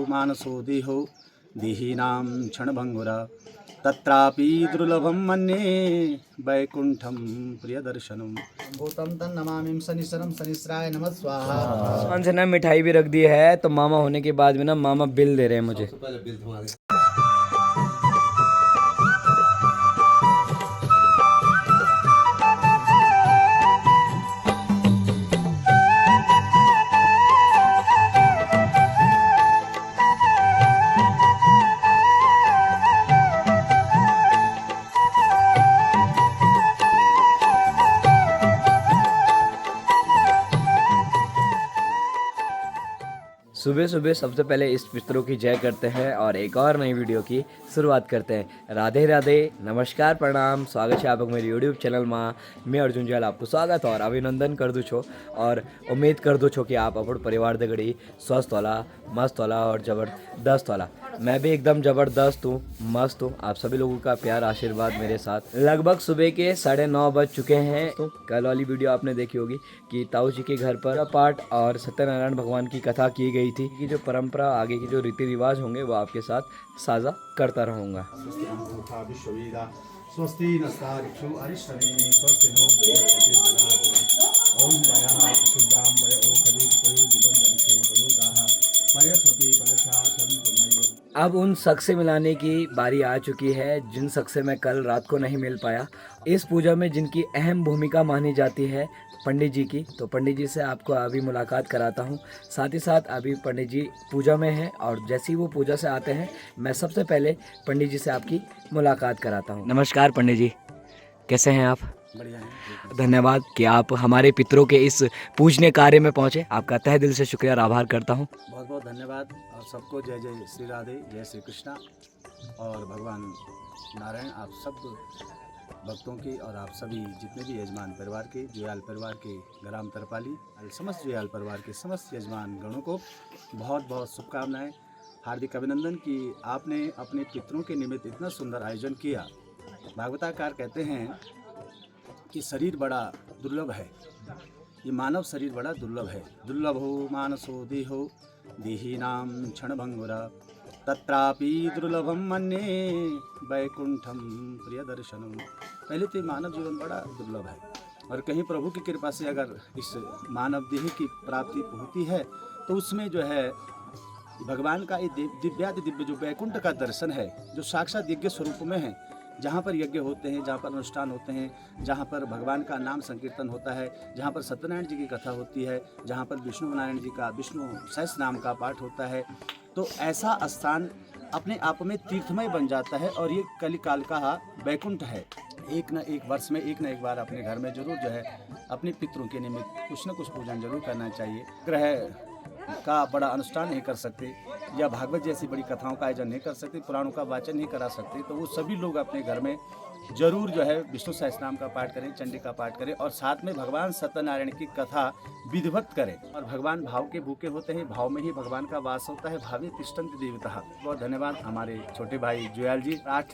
मानसो देहो देहिनां क्षणभङ्गुरा तत्रापि दुर्लभं मन्ये वैकुण्ठं प्रियदर्शनम्। भूतं तन्नमामि शनिश्चरं शनिश्चराय नमः स्वाहा। दुकान से ना मिठाई भी रख दी है, तो मामा होने के बाद में ना मामा बिल दे रहे हैं मुझे। सुबह सुबह सबसे पहले इस पितरों की जय करते हैं और एक और नई वीडियो की शुरुआत करते हैं। राधे राधे, नमस्कार, प्रणाम, स्वागत है आप मेरे यूट्यूब चैनल में। मैं अर्जुन जैल आपको स्वागत और अभिनंदन कर दूँ छो और उम्मीद कर दूँ छो कि आप अपन परिवार दे घड़ी स्वस्थ होला, मस्त होला और जबरदस्त होला। मैं भी एकदम ज़बरदस्त हूँ, मस्त हूँ। आप सभी लोगों का प्यार आशीर्वाद मेरे साथ। लगभग सुबह के 9:30 बज चुके हैं। तो कल वाली वीडियो आपने देखी होगी कि ताऊ जी के घर पर पाठ और सत्यनारायण भगवान की कथा की गई थी। कि जो परंपरा आगे की जो रीति रिवाज होंगे वो आपके साथ साझा करता रहूँगा। अब उन शख्स से मिलाने की बारी आ चुकी है जिन शख्स से मैं कल रात को नहीं मिल पाया। इस पूजा में जिनकी अहम भूमिका मानी जाती है पंडित जी की, तो पंडित जी से आपको अभी मुलाकात कराता हूँ। साथ ही साथ अभी पंडित जी पूजा में हैं और जैसे ही वो पूजा से आते हैं मैं सबसे पहले पंडित जी से आपकी मुलाकात कराता हूँ। नमस्कार पंडित जी, कैसे हैं आप? बढ़िया है। धन्यवाद कि आप हमारे पितरों के इस पूजनीय कार्य में पहुँचे। आपका तहे दिल से शुक्रिया और आभार करता हूँ। बहुत बहुत धन्यवाद और सबको जय जय श्री राधे, जय श्री कृष्णा और भगवान नारायण। आप सब भक्तों की और आप सभी जितने भी यजमान परिवार के, जुयाल परिवार के, ग्राम तरपाली, समस्त जुयाल परिवार के समस्त यजमान गणों को बहुत बहुत शुभकामनाएं, हार्दिक अभिनंदन कि आपने अपने पितरों के निमित्त इतना सुंदर आयोजन किया। भागवताकार कहते हैं कि शरीर बड़ा दुर्लभ है, ये मानव शरीर बड़ा दुर्लभ है। दुर्लभो मानसो देहो देहिनां क्षणभङ्गुरा तत्रापि दुर्लभं मन्ये वैकुण्ठं प्रियदर्शनम्। पहले तो मानव जीवन बड़ा दुर्लभ है और कहीं प्रभु की कृपा से अगर इस मानव देह की प्राप्ति होती है तो उसमें जो है भगवान का ये दिव्याति दिव्य जो वैकुंठ का दर्शन है, जो साक्षात यज्ञ स्वरूप में है, जहाँ पर यज्ञ होते हैं, जहाँ पर अनुष्ठान होते हैं, जहाँ पर भगवान का नाम संकीर्तन होता है, जहाँ पर सत्यनारायण जी की कथा होती है, जहाँ पर विष्णु नारायण जी का विष्णु सहस्त्र नाम का पाठ होता है, तो ऐसा स्थान अपने आप में तीर्थमय बन जाता है। और ये कलिकाल का वैकुंठ है। एक न एक वर्ष में एक न एक बार अपने घर में जरूर जो है अपने पितरों के निमित्त कुछ न कुछ पूजन जरूर करना चाहिए। ग्रह का बड़ा अनुष्ठान नहीं कर सकते या भागवत जैसी बड़ी कथाओं का आयोजन नहीं कर सकते, पुराणों का वाचन नहीं करा सकते, तो वो सभी लोग अपने घर में जरूर जो है विष्णु सहस्त्रनाम का पाठ करें, चंडी का पाठ करें और साथ में भगवान सत्यनारायण की कथा विधिवत करें। और भगवान भाव के भूखे होते हैं, भाव में ही भगवान का वास होता है। भावे तिष्ठन्ति देवता। बहुत धन्यवाद। हमारे छोटे भाई जुयाल जी आठ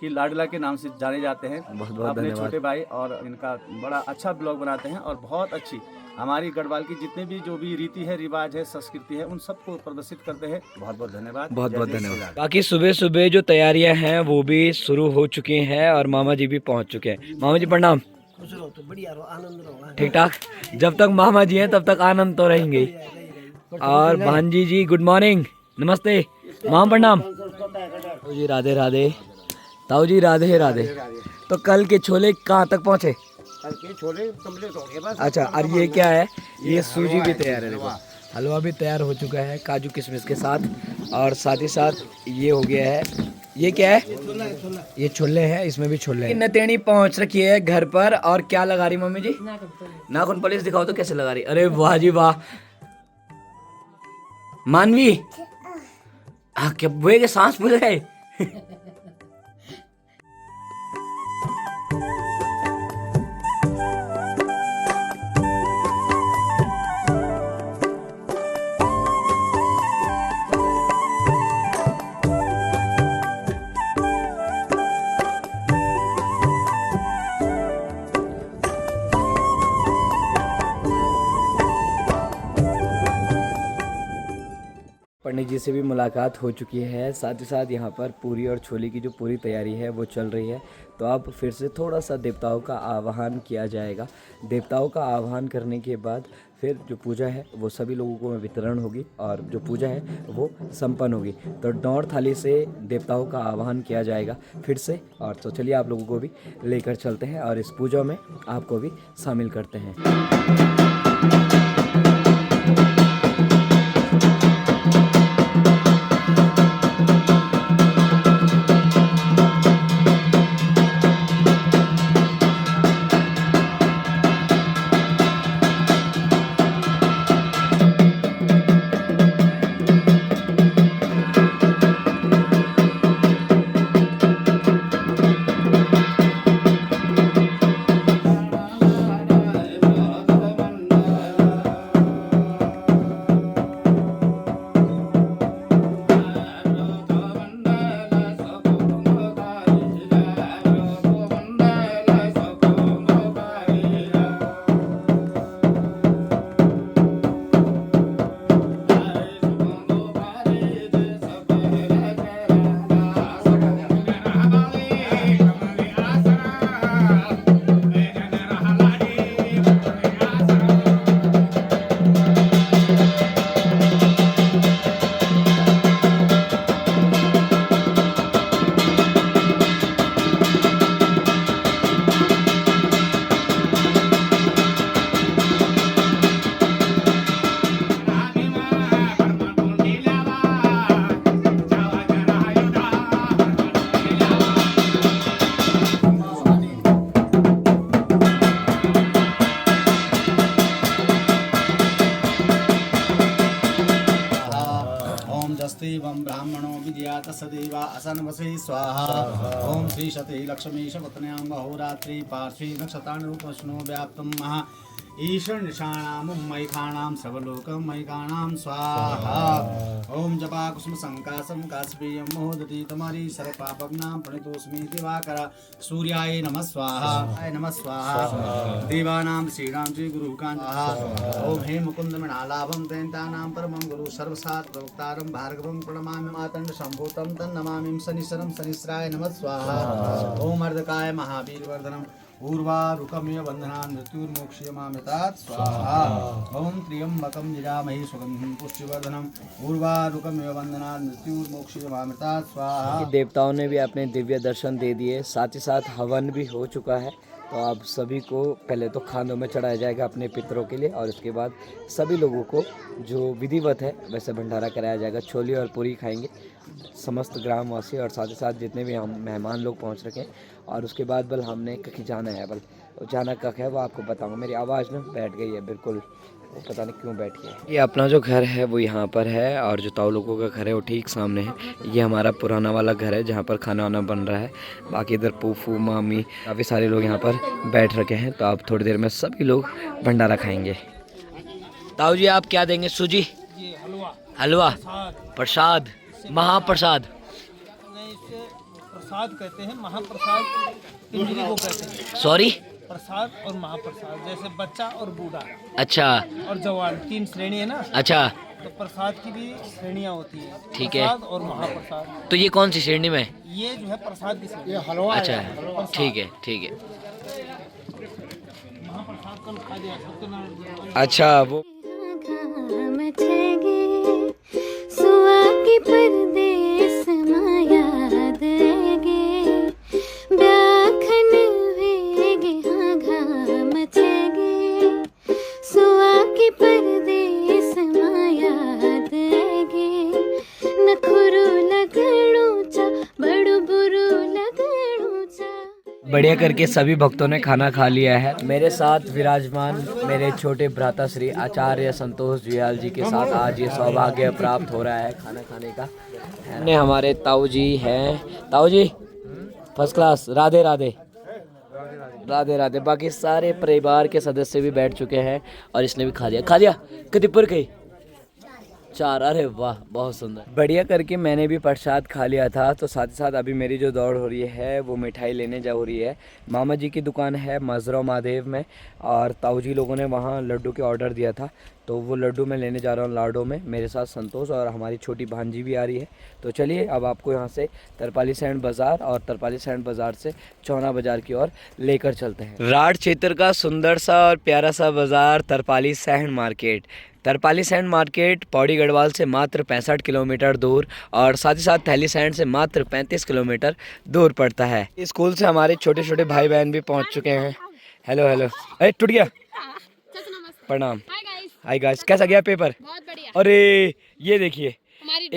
की लाडला के नाम से जाने जाते हैं। बहुत बहुत अपने धन्यवाद। छोटे भाई और इनका बड़ा अच्छा ब्लॉग बनाते हैं और बहुत अच्छी हमारी गढ़वाल की जितने भी जो भी रीति है, रिवाज है, संस्कृति है, उन सबको प्रदर्शित करते हैं। बहुत बहुत धन्यवाद। बहुत बहुत जय जय श्री धन्यवाद। राधे। बाकी सुबह सुबह जो तैयारियां हैं वो भी शुरू हो चुकी हैं और मामा जी भी पहुंच चुके हैं। मामा जी प्रणाम। खुश रहो तो बढ़िया रहो, आनंद रहो। ठीक ठाक। जब तक मामा जी हैं तब तक आनंद तो रहेंगे ही। और भांजी जी गुड मॉर्निंग, नमस्ते। मामा प्रणाम। ताऊ जी राधे राधे। ताऊ जी राधे राधे। तो कल के छोले कहाँ तक पहुँचे? कल के छोले कंप्लीट हो गए बस। अच्छा, और ये क्या है? ये सूजी भी तैयार है। देखो हलवा भी तैयार हो चुका है काजू किशमिश के साथ और साथ ही साथ ये हो गया है। ये क्या है? ये छोले हैं, इसमें भी छोले हैं। नतेणी पहुंच रखी है घर पर और क्या लगा रही मम्मी जी? नाखून पॉलिश दिखाओ तो कैसे लगा रही? अरे वाह जी वाह। मानवी हाँ, क्या बुए के सांस फूल गए। पंडित जी से भी मुलाकात हो चुकी है, साथ ही साथ यहाँ पर पूरी और छोले की जो पूरी तैयारी है वो चल रही है। तो अब फिर से थोड़ा सा देवताओं का आवाहन किया जाएगा। देवताओं का आवाहन करने के बाद फिर जो पूजा है वो सभी लोगों को वितरण होगी और जो पूजा है वो संपन्न होगी। तो डौर थाली से देवताओं का आवाहन किया जाएगा फिर से। और तो चलिए आप लोगों को भी लेकर चलते हैं और इस पूजा में आपको भी शामिल करते हैं। जस्तीवं ब्राह्मणो विद्यात सदैवा असन्वसे स्वाहा। ओम श्री शते लक्ष्मीश पत्न्यां अहोरात्रि पार्श्वे नक्षत्राणरूपष्णो व्याप्तं महा ईश्वर निशाणां मैखाणां सर्वलोकमैकाणां स्वाहा। ओम जपा कुसुम संकासं कास्पेयं महोदति तमरी सर्वपापग्नां प्रणतोऽस्मि दिवाकर सूर्याय नमः स्वाहा नमः स्वाहा। देवानां श्रीणां श्री गुरुकान् ओम हे मुकुंद मृणालाभं दैतानां परमं गुरु सर्वसात् प्रवक्तारं भार्गवं प्रणमामि मातंड संभूतं तन्नमामि शनिश्चरं शनिश्चराय नमः स्वाहा। ओम अर्धकाय महावीरवर्धनम् ऊर्वारुकमेव बन्धनान् मृत्युर्मोक्ष्यमामृतात् स्वाहा। ओम त्र्यंबकं यजामहे सुगन्धिं पुष्टिवर्धनम् ऊर्वारुकमेव बन्धनान् मृत्युर्मोक्ष्यमामृतात् स्वाहा। देवताओं ने भी अपने दिव्य दर्शन दे दिए, साथ ही साथ हवन भी हो चुका है। तो आप सभी को पहले तो खानों में चढ़ाया जाएगा अपने पितरों के लिए और उसके बाद सभी लोगों को जो विधिवत है वैसे भंडारा कराया जाएगा। छोले और पूरी खाएंगे समस्त ग्रामवासी और साथ ही साथ जितने भी हम मेहमान लोग पहुंच रखे हैं। और उसके बाद बल हमने कहीं जाना है, बल जाना कख है वो आपको बताऊंगा। मेरी आवाज़ ना बैठ गई है बिल्कुल, वो पता नहीं क्यों बैठ गया। ये अपना जो घर है वो यहाँ पर है और जो ताऊ लोगों का घर है वो ठीक सामने है। ये हमारा पुराना वाला घर है जहाँ पर खाना वाना बन रहा है। बाकी इधर फूफू मामी काफ़ी सारे लोग यहाँ पर बैठ रखे हैं। तो आप थोड़ी देर में सभी लोग भंडारा खाएंगे। ताऊ जी आप क्या देंगे? सूजी, हलवा, प्रसाद, महाप्रसाद। प्रसाद कहते हैं, महाप्रसाद पिंजरी को कहते हैं। सॉरी, प्रसाद और महाप्रसाद, जैसे बच्चा और बूढ़ा अच्छा और जवान 3 श्रेणी है ना। अच्छा, तो प्रसाद की भी श्रेणियां होती है, ठीक है। प्रसाद और महाप्रसाद। तो ये कौन सी श्रेणी में? ये जो है प्रसाद की श्रेणी। अच्छा ठीक है ठीक है। महाप्रसाद कल खा दिया सत्यनारायण। अच्छा वो सुआ की परदेस माया देगे ब्याखन वेगे हाँ घाम छेगे सुआ की परदेस माया देगे नखुरु लगणूचा बड़ु बुरु लगणूचा। बढ़िया करके सभी भक्तों ने खाना खा लिया है। मेरे साथ विराजमान मेरे छोटे भ्राता श्री आचार्य संतोष जुयाल जी के साथ आज ये सौभाग्य प्राप्त हो रहा है खाना खाने का। ने हमारे ताऊ जी हैं। ताऊ जी फर्स्ट क्लास, राधे राधे राधे राधे। बाकी सारे परिवार के सदस्य भी बैठ चुके हैं और इसने भी खा लिया। कितनी पर गई? 4। अरे वाह बहुत सुंदर। बढ़िया करके मैंने भी प्रसाद खा लिया था। तो साथ ही साथ अभी मेरी जो दौड़ हो रही है वो मिठाई लेने जा हो रही है। मामा जी की दुकान है मजरा महादेव में और ताऊ जी लोगों ने वहाँ लड्डू के ऑर्डर दिया था। तो वो लड्डू मैं लेने जा रहा हूँ लाडो में। मेरे साथ संतोष और हमारी छोटी भांजी भी आ रही है। तो चलिए अब आपको यहाँ से तरपाली सैंड बाज़ार और तरपाली सैंड बाज़ार से चौना बाज़ार की ओर लेकर चलते हैं। राड क्षेत्र का सुंदर सा और प्यारा सा बाज़ार Tarpali sand market. Tarpali sand market Pauri Garhwal से मात्र 65 किलोमीटर दूर और साथ ही साथ थैली सैंड से मात्र 35 किलोमीटर दूर पड़ता है। स्कूल से हमारे छोटे छोटे भाई बहन भी पहुंच चुके हैं। हेलो हेलो, अरे टूट गया। प्रणाम। हाय गाइस, कैसा गया पेपर? बहुत बढ़िया। अरे ये देखिए, हमारी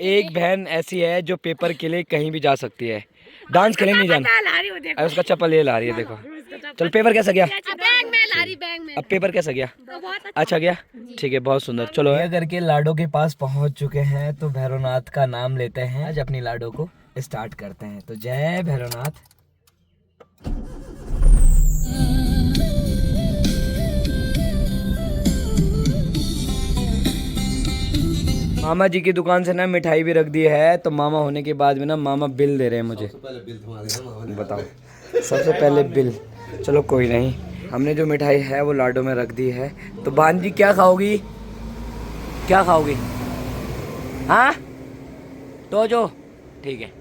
एक बहन ऐसी है जो पेपर के लिए कहीं भी जा सकती है। डांस खेलने नहीं जाना। अरे उसका चप्पल ये ला रही है, देखो। चल पेपर कैसा गया? बैग में ला रही, बैग में। अब पेपर कैसा गया? अच्छा गया, ठीक है, बहुत सुंदर। चलो ये करके लाडो के पास पहुंच चुके हैं, तो भैरवनाथ का नाम लेते हैं। आज अपनी लाडो को स्टार्ट करते हैं। तो जय भैरवनाथ। मामा जी की दुकान से ना मिठाई भी रख दी है। तो मामा होने के बाद में ना मामा बिल दे रहे हैं मुझे। बताओ, सबसे पहले बिल। चलो कोई नहीं, हमने जो मिठाई है वो लाडो में रख दी है। तो भांजी क्या खाओगी? क्या खाओगी? हाँ तो जो ठीक है।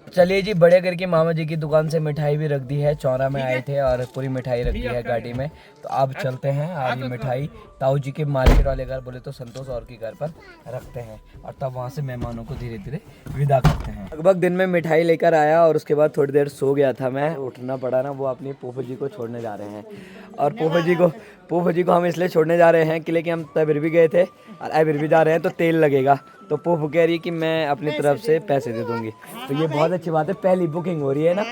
चलिए जी, बड़े करके मामा जी की दुकान से मिठाई भी रख दी है। चौरा में आए थे और पूरी मिठाई रख दी है गाड़ी में। तो अब चलते हैं। आज ये मिठाई ताऊ जी के मार्केट वाले घर, बोले तो संतोष और के घर पर रखते हैं और तब वहाँ से मेहमानों को धीरे धीरे विदा करते हैं। लगभग दिन में मिठाई लेकर आया और उसके बाद थोड़ी देर सो गया था मैं। उठना पड़ा ना, वो अपनी पोफो जी को छोड़ने जा रहे हैं। और पोफो जी को हम इसलिए छोड़ने जा रहे हैं कि लेकिन हम तबिर भी गए थे और अबिर भी जा रहे हैं, तो तेल लगेगा। तो पोफो कह रही है कि मैं अपनी तरफ से पैसे दे दूंगी। तो ये बहुत अच्छी बात है, पहली बुकिंग हो रही है ना।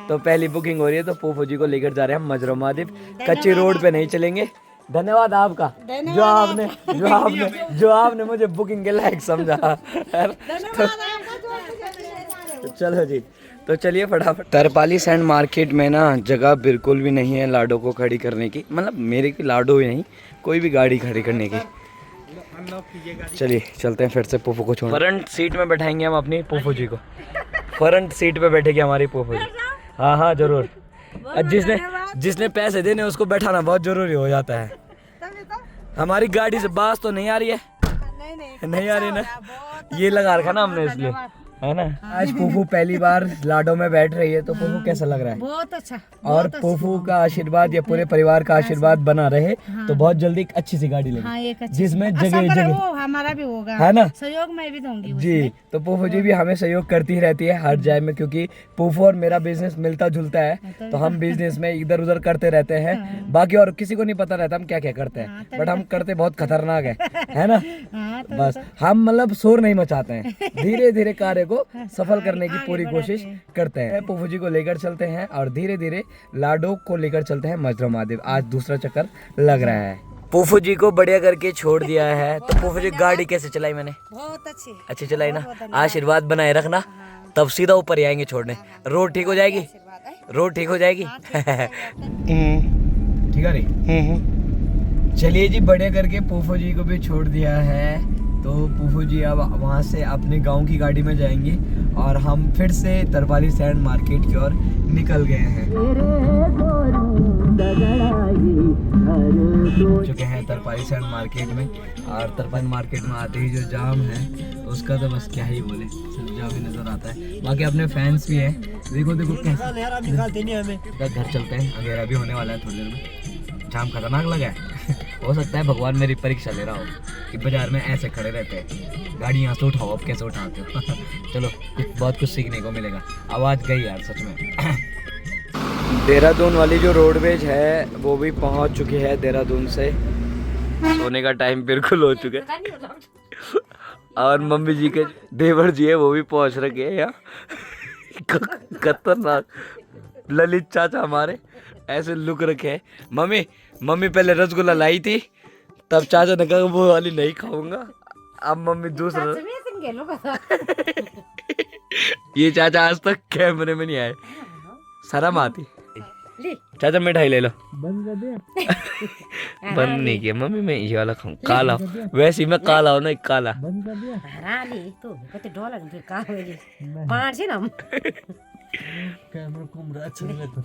तो पहली बुकिंग हो रही है, तो पोफो जी को लेकर जा रहे हैं हम मजरो महादेव। कच्ची रोड पे नहीं चलेंगे। धन्यवाद आपका, जो आपने मुझे बुकिंग के लायक समझा। तो चलो जी, तो चलिए फटाफट। तरपाली सैंड मार्केट में ना जगह बिल्कुल भी नहीं है लाडो को खड़ी करने की, मतलब मेरे की लाडो ही नहीं, कोई भी गाड़ी खड़ी करने की। चलिए चलते हैं फिर से पोफो को छोड़। फ्रंट सीट में बैठाएंगे हम अपनी पोफो जी को। फ्रंट सीट पे बैठेगी हमारी पोफो जी। हाँ हाँ जरूर। जिसने पैसे देने उसको बैठाना बहुत जरूरी हो जाता है। हमारी गाड़ी से बास तो नहीं आ रही है? नहीं आ रही ना, ये लगा रखा ना हमने इसलिए, है ना। आज पोफू पहली बार लाडो में बैठ रही है, तो पोफू कैसा लग रहा है? बहुत अच्छा। और पोफू का आशीर्वाद या पूरे परिवार का आशीर्वाद बना रहे तो बहुत जल्दी एक अच्छी सी गाड़ी लेंगे। हाँ, एक अच्छी जिसमें अच्छा जगह करे, जगह वो हमारा भी होगा, है ना। सहयोग मैं भी दूंगी जी, तो पोफू जी भी हमें सहयोग करती ही रहती है हर जाए में, क्योंकि पोफू और मेरा बिजनेस मिलता जुलता है। तो हम बिजनेस में इधर उधर करते रहते हैं। बाकी और किसी को नहीं पता रहता हम क्या क्या करते हैं, बट हम करते बहुत खतरनाक है ना। बस हम मतलब शोर नहीं मचाते हैं, धीरे धीरे कार्य को सफल करने की पूरी कोशिश करते हैं। पोफू जी को लेकर चलते हैं और धीरे धीरे लाडो को लेकर चलते हैं मजरो महादेव। आज दूसरा चक्कर लग रहा है। पोफू जी को बढ़िया करके छोड़ दिया है। तो पोफू जी गाड़ी कैसे चलाई मैंने? बहुत अच्छी चलाई ना। आशीर्वाद बनाए रखना, तब सीधा ऊपर ही आएंगे छोड़ने। रोड ठीक हो जाएगी, रोड ठीक हो जाएगी। ठीक है रे। चलिए जी, बढ़िया करके पोफू जी को भी छोड़ दिया है। तो पोफू जी अब वहाँ से अपने गांव की गाड़ी में जाएंगे और हम फिर से तरपाली सैंड मार्केट की ओर निकल गए हैं। चुके हैं तरपाली सैंड मार्केट में, और तरपाली मार्केट में आते ही जो जाम है उसका तो बस क्या ही बोले, सिर्फ जाम ही नजर आता है। बाकी अपने फैंस भी हैं, देखो देखो कैसा। घर चलते हैं, अंधेरा भी होने वाला है थोड़ी देर में। जाम खतरनाक लगा है। हो सकता है भगवान मेरी परीक्षा ले रहा हो कि बाजार में ऐसे खड़े रहते हैं, गाड़ी यहाँ से उठाओ, अब कैसे उठाते हो। चलो बहुत कुछ सीखने को मिलेगा। आवाज़ गई यार सच में। देहरादून वाली जो रोडवेज है वो भी पहुँच चुकी है देहरादून से। सोने का टाइम बिल्कुल हो चुका है। और मम्मी जी के देवर जी है वो भी पहुँच रखे हैं यहाँ। खतरनाक ललित चाचा हमारे ऐसे लुक रखे हैं। मम्मी पहले रसगुल्ला लाई थी, तब चाचा ने कहा वो वाली नहीं खाऊंगा। अब मम्मी दूसरा। ये चाचा आज तक कैमरे में नहीं आए, शर्म आती। चाचा मिठाई ले लो। बंद नहीं किया मम्मी, मैं ये वाला खाऊं काला। वैसे ही मैं काला हूं ना, काला। कैमरा घूम रहा अच्छा नहीं लगता।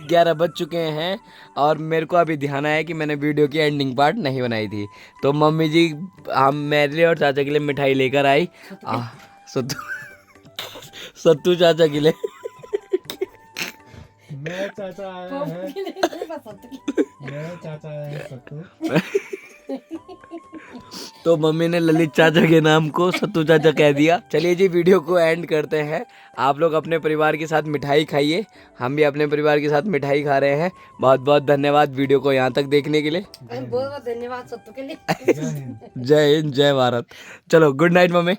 11 बज चुके हैं और मेरे को अभी ध्यान आया कि मैंने वीडियो की एंडिंग पार्ट नहीं बनाई थी। तो मम्मी जी हम मेरे लिए और चाचा के लिए मिठाई लेकर आई। सत्तू चाचा के लिए। मेरा चाचा आया है सत्तू। तो मम्मी ने ललित चाचा के नाम को सत्तू चाचा कह दिया। चलिए जी वीडियो को एंड करते हैं। आप लोग अपने परिवार के साथ मिठाई खाइए, हम भी अपने परिवार के साथ मिठाई खा रहे हैं। बहुत बहुत धन्यवाद वीडियो को यहाँ तक देखने के लिए। बहुत बहुत धन्यवाद सत्तू के लिए। जय हिंद जय भारत। चलो गुड नाइट मम्मी।